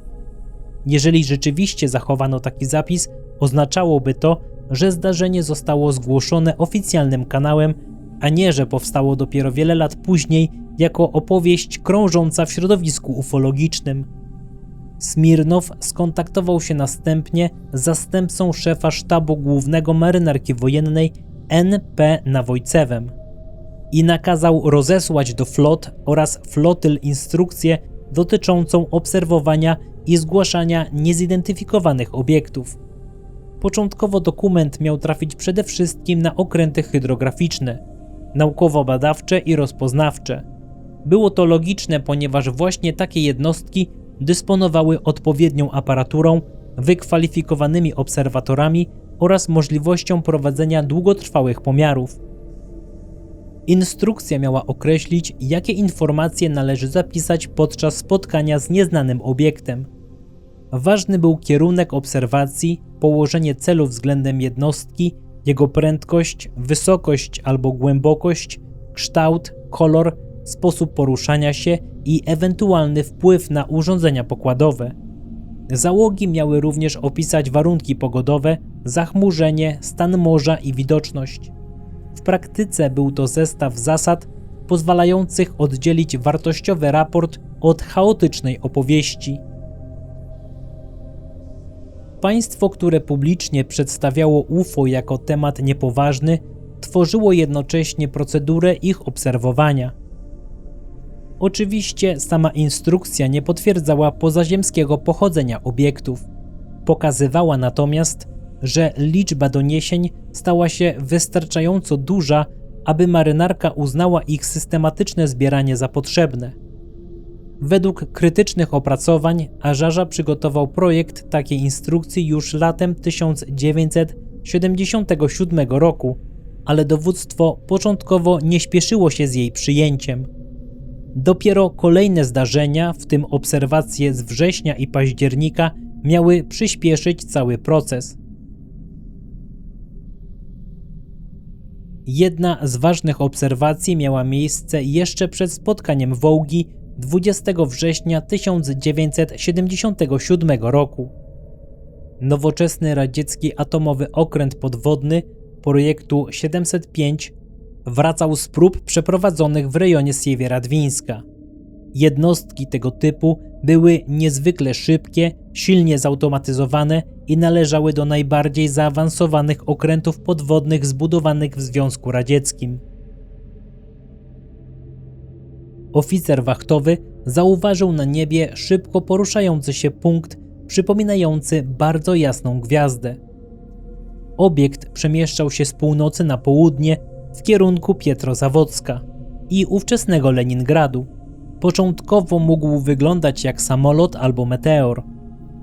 Speaker 1: Jeżeli rzeczywiście zachowano taki zapis, oznaczałoby to, że zdarzenie zostało zgłoszone oficjalnym kanałem, a nie, że powstało dopiero wiele lat później jako opowieść krążąca w środowisku ufologicznym. Smirnow skontaktował się następnie z zastępcą szefa sztabu głównego marynarki wojennej N.P. Nawojcewem i nakazał rozesłać do flot oraz flotyl instrukcję dotyczącą obserwowania i zgłaszania niezidentyfikowanych obiektów. Początkowo dokument miał trafić przede wszystkim na okręty hydrograficzne, naukowo-badawcze i rozpoznawcze. Było to logiczne, ponieważ właśnie takie jednostki dysponowały odpowiednią aparaturą, wykwalifikowanymi obserwatorami oraz możliwością prowadzenia długotrwałych pomiarów. Instrukcja miała określić, jakie informacje należy zapisać podczas spotkania z nieznanym obiektem. Ważny był kierunek obserwacji, położenie celu względem jednostki, jego prędkość, wysokość albo głębokość, kształt, kolor, sposób poruszania się i ewentualny wpływ na urządzenia pokładowe. Załogi miały również opisać warunki pogodowe, zachmurzenie, stan morza i widoczność. W praktyce był to zestaw zasad pozwalających oddzielić wartościowy raport od chaotycznej opowieści. Państwo, które publicznie przedstawiało UFO jako temat niepoważny, tworzyło jednocześnie procedurę ich obserwowania. Oczywiście sama instrukcja nie potwierdzała pozaziemskiego pochodzenia obiektów. Pokazywała natomiast, że liczba doniesień stała się wystarczająco duża, aby marynarka uznała ich systematyczne zbieranie za potrzebne. Według krytycznych opracowań Ażarza przygotował projekt takiej instrukcji już latem 1977 roku, ale dowództwo początkowo nie śpieszyło się z jej przyjęciem. Dopiero kolejne zdarzenia, w tym obserwacje z września i października, miały przyspieszyć cały proces. Jedna z ważnych obserwacji miała miejsce jeszcze przed spotkaniem Wołgi 20 września 1977 roku. Nowoczesny radziecki atomowy okręt podwodny projektu 705 wracał z prób przeprowadzonych w rejonie Siewieradwińska. Jednostki tego typu były niezwykle szybkie, silnie zautomatyzowane i należały do najbardziej zaawansowanych okrętów podwodnych zbudowanych w Związku Radzieckim. Oficer wachtowy zauważył na niebie szybko poruszający się punkt przypominający bardzo jasną gwiazdę. Obiekt przemieszczał się z północy na południe, w kierunku Pietrozawodska i ówczesnego Leningradu. Początkowo mógł wyglądać jak samolot albo meteor.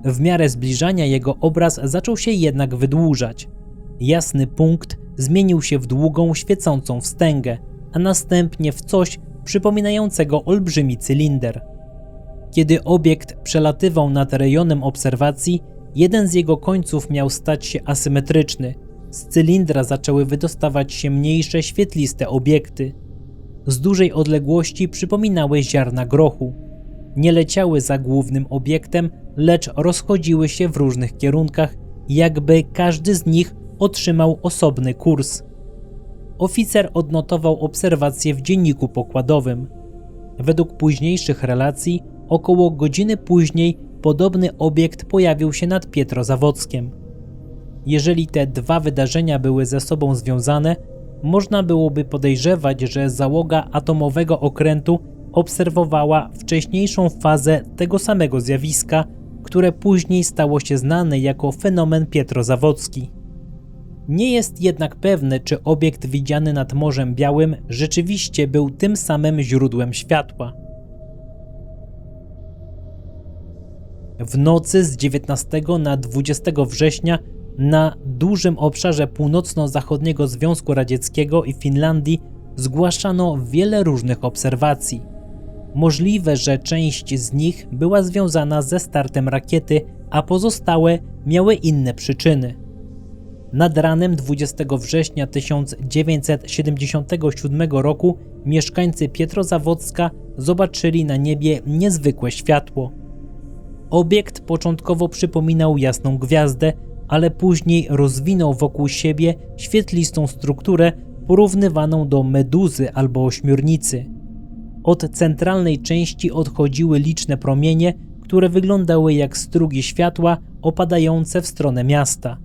Speaker 1: W miarę zbliżania jego obraz zaczął się jednak wydłużać. Jasny punkt zmienił się w długą, świecącą wstęgę, a następnie w coś przypominającego olbrzymi cylinder. Kiedy obiekt przelatywał nad rejonem obserwacji, jeden z jego końców miał stać się asymetryczny. Z cylindra zaczęły wydostawać się mniejsze, świetliste obiekty. Z dużej odległości przypominały ziarna grochu. Nie leciały za głównym obiektem, lecz rozchodziły się w różnych kierunkach, jakby każdy z nich otrzymał osobny kurs. Oficer odnotował obserwacje w dzienniku pokładowym. Według późniejszych relacji, około godziny później podobny obiekt pojawił się nad Pietrozawockiem. Jeżeli te dwa wydarzenia były ze sobą związane, można byłoby podejrzewać, że załoga atomowego okrętu obserwowała wcześniejszą fazę tego samego zjawiska, które później stało się znane jako fenomen Pietrozawocki. Nie jest jednak pewne, czy obiekt widziany nad Morzem Białym rzeczywiście był tym samym źródłem światła. W nocy z 19 na 20 września na dużym obszarze północno-zachodniego Związku Radzieckiego i Finlandii zgłaszano wiele różnych obserwacji. Możliwe, że część z nich była związana ze startem rakiety, a pozostałe miały inne przyczyny. Nad ranem 20 września 1977 roku mieszkańcy Pietrozawocka zobaczyli na niebie niezwykłe światło. Obiekt początkowo przypominał jasną gwiazdę, ale później rozwinął wokół siebie świetlistą strukturę porównywaną do meduzy albo ośmiornicy. Od centralnej części odchodziły liczne promienie, które wyglądały jak strugi światła opadające w stronę miasta.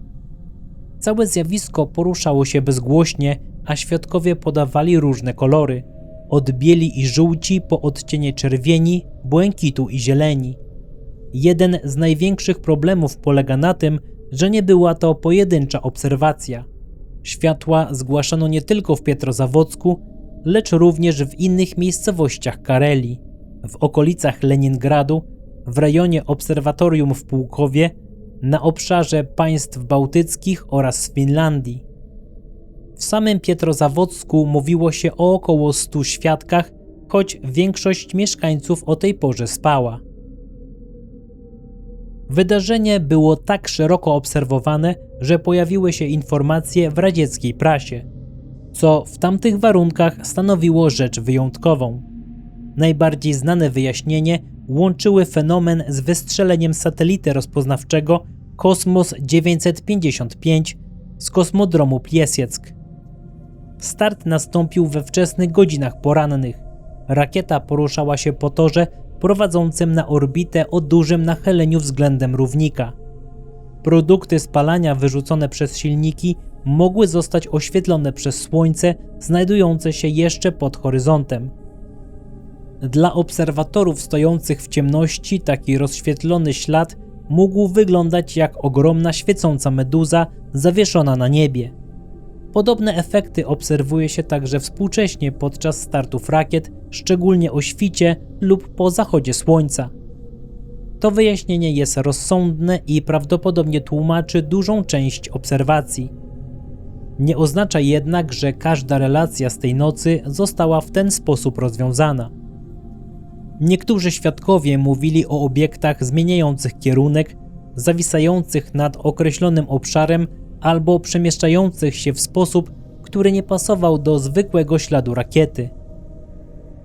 Speaker 1: Całe zjawisko poruszało się bezgłośnie, a świadkowie podawali różne kolory, od bieli i żółci po odcienie czerwieni, błękitu i zieleni. Jeden z największych problemów polega na tym, że nie była to pojedyncza obserwacja. Światła zgłaszano nie tylko w Pietrozawocku, lecz również w innych miejscowościach Karelii, w okolicach Leningradu, w rejonie obserwatorium w Pułkowie, na obszarze państw bałtyckich oraz w Finlandii. W samym Pietrozawocku mówiło się o około 100 świadkach, choć większość mieszkańców o tej porze spała. Wydarzenie było tak szeroko obserwowane, że pojawiły się informacje w radzieckiej prasie, co w tamtych warunkach stanowiło rzecz wyjątkową. Najbardziej znane wyjaśnienie łączyły fenomen z wystrzeleniem satelity rozpoznawczego Kosmos 955 z kosmodromu Piesieck. Start nastąpił we wczesnych godzinach porannych. Rakieta poruszała się po torze prowadzącym na orbitę o dużym nachyleniu względem równika. Produkty spalania wyrzucone przez silniki mogły zostać oświetlone przez słońce znajdujące się jeszcze pod horyzontem. Dla obserwatorów stojących w ciemności taki rozświetlony ślad mógł wyglądać jak ogromna świecąca meduza zawieszona na niebie. Podobne efekty obserwuje się także współcześnie podczas startów rakiet, szczególnie o świcie lub po zachodzie słońca. To wyjaśnienie jest rozsądne i prawdopodobnie tłumaczy dużą część obserwacji. Nie oznacza jednak, że każda relacja z tej nocy została w ten sposób rozwiązana. Niektórzy świadkowie mówili o obiektach zmieniających kierunek, zawisających nad określonym obszarem albo przemieszczających się w sposób, który nie pasował do zwykłego śladu rakiety.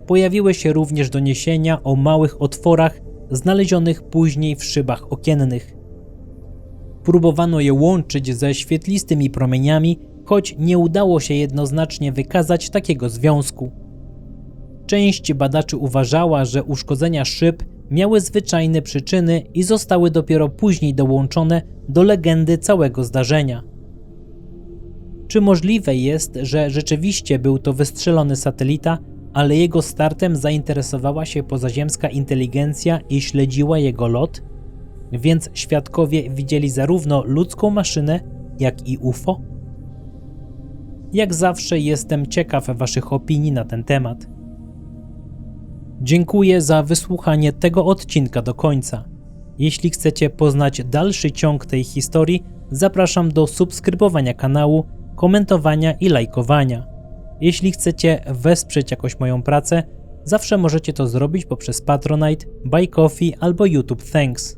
Speaker 1: Pojawiły się również doniesienia o małych otworach znalezionych później w szybach okiennych. Próbowano je łączyć ze świetlistymi promieniami, choć nie udało się jednoznacznie wykazać takiego związku. Część badaczy uważała, że uszkodzenia szyb miały zwyczajne przyczyny i zostały dopiero później dołączone do legendy całego zdarzenia. Czy możliwe jest, że rzeczywiście był to wystrzelony satelita, ale jego startem zainteresowała się pozaziemska inteligencja i śledziła jego lot? Więc świadkowie widzieli zarówno ludzką maszynę, jak i UFO? Jak zawsze jestem ciekaw Waszych opinii na ten temat. Dziękuję za wysłuchanie tego odcinka do końca. Jeśli chcecie poznać dalszy ciąg tej historii, zapraszam do subskrybowania kanału, komentowania i lajkowania. Jeśli chcecie wesprzeć jakoś moją pracę, zawsze możecie to zrobić poprzez Patronite, Buy Coffee albo YouTube Thanks.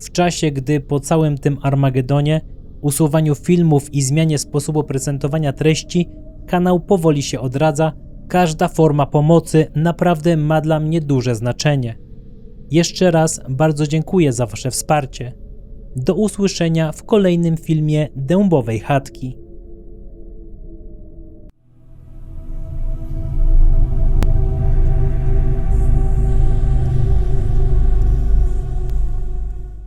Speaker 1: W czasie, gdy po całym tym Armagedonie, usuwaniu filmów i zmianie sposobu prezentowania treści, kanał powoli się odradza, każda forma pomocy naprawdę ma dla mnie duże znaczenie. Jeszcze raz bardzo dziękuję za Wasze wsparcie. Do usłyszenia w kolejnym filmie Dębowej Chatki.